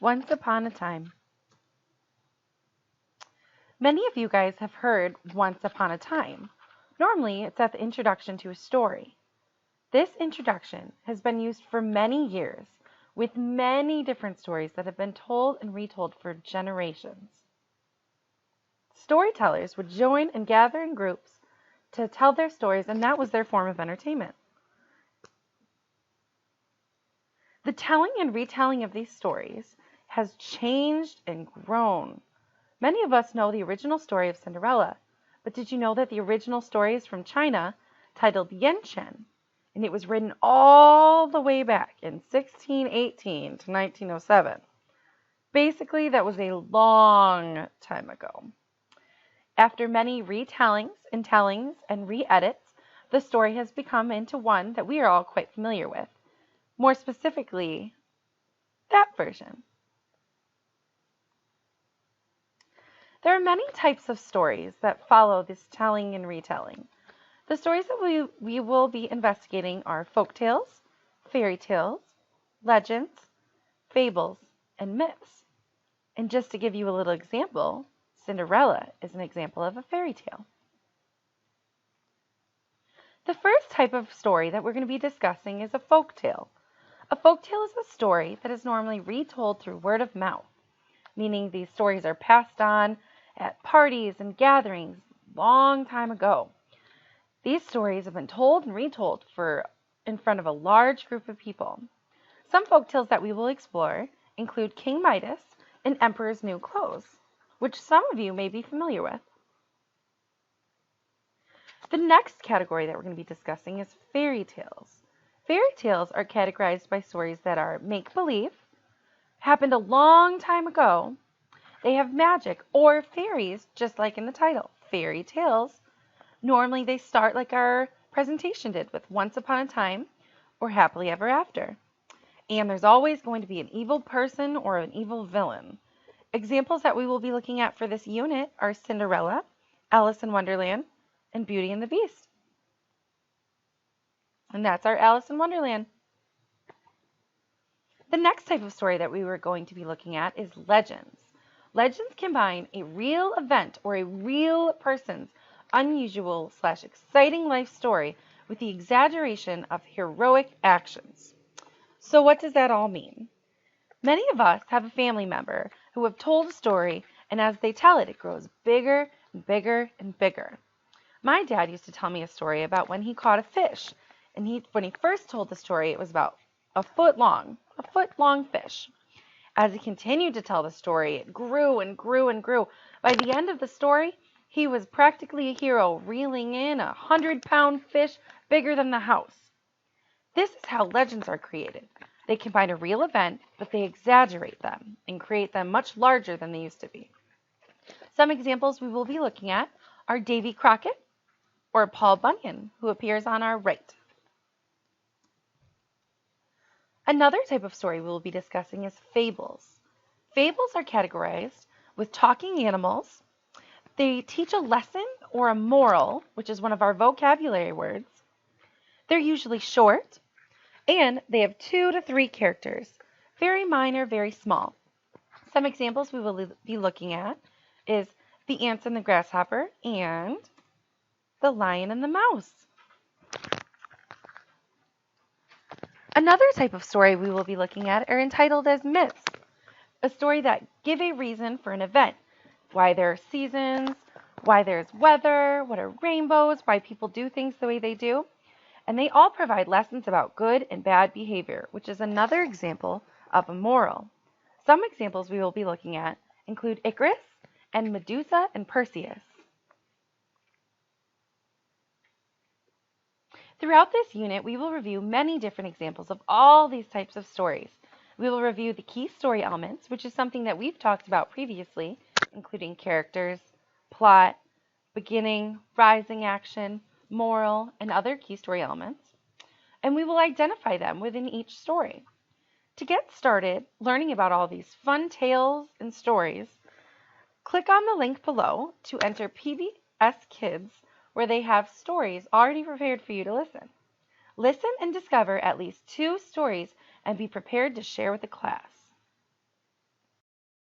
Once upon a time. Many of you guys have heard once upon a time. Normally, it's at the introduction to a story. This introduction has been used for many years with many different stories that have been told and retold for generations. Storytellers would join and gather in groups to tell their stories, and that was their form of entertainment. The telling and retelling of these stories has changed and grown. Many of us know the original story of Cinderella, but did you know that the original story is from China, titled Yenchen, and it was written all the way back in 1618 to 1907. Basically, that was a long time ago. After many retellings and tellings and re-edits, the story has become into one that we are all quite familiar with. More specifically, that version. There are many types of stories that follow this telling and retelling. The stories that we will be investigating are folk tales, fairy tales, legends, fables, and myths. And just to give you a little example, Cinderella is an example of a fairy tale. The first type of story that we're going to be discussing is a folk tale. A folk tale is a story that is normally retold through word of mouth, meaning these stories are passed on at parties and gatherings long time ago. These stories have been told and retold in front of a large group of people. Some folk tales that we will explore include King Midas and Emperor's New Clothes, which some of you may be familiar with. The next category that we're going to be discussing is fairy tales. Fairy tales are categorized by stories that are make-believe, happened a long time ago, they have magic or fairies, just like in the title, fairy tales. Normally they start like our presentation did with once upon a time or happily ever after. And there's always going to be an evil person or an evil villain. Examples that we will be looking at for this unit are Cinderella, Alice in Wonderland, and Beauty and the Beast. And that's our Alice in Wonderland. The next type of story that we were going to be looking at is legends. Legends combine a real event or a real person's unusual/exciting life story with the exaggeration of heroic actions. So what does that all mean? Many of us have a family member who have told a story, and as they tell it, it grows bigger and bigger and bigger. My dad used to tell me a story about when he caught a fish, and when he first told the story, it was about a foot long fish. As he continued to tell the story, it grew and grew and grew. By the end of the story, he was practically a hero, reeling in a 100-pound fish bigger than the house. This is how legends are created. They combine a real event, but they exaggerate them and create them much larger than they used to be. Some examples we will be looking at are Davy Crockett or Paul Bunyan, who appears on our right. Another type of story we will be discussing is fables. Fables are categorized with talking animals. They teach a lesson or a moral, which is one of our vocabulary words. They're usually short, and they have 2 to 3 characters, very minor, very small. Some examples we will be looking at is The Ants and the Grasshopper and The Lion and the Mouse. Another type of story we will be looking at are entitled as myths, a story that give a reason for an event, why there are seasons, why there's weather, what are rainbows, why people do things the way they do, and they all provide lessons about good and bad behavior, which is another example of a moral. Some examples we will be looking at include Icarus and Medusa and Perseus. Throughout this unit, we will review many different examples of all these types of stories. We will review the key story elements, which is something that we've talked about previously, including characters, plot, beginning, rising action, moral, and other key story elements. And we will identify them within each story. To get started learning about all these fun tales and stories, click on the link below to enter PBS Kids, where they have stories already prepared for you to listen. Listen and discover at least 2 stories and be prepared to share with the class.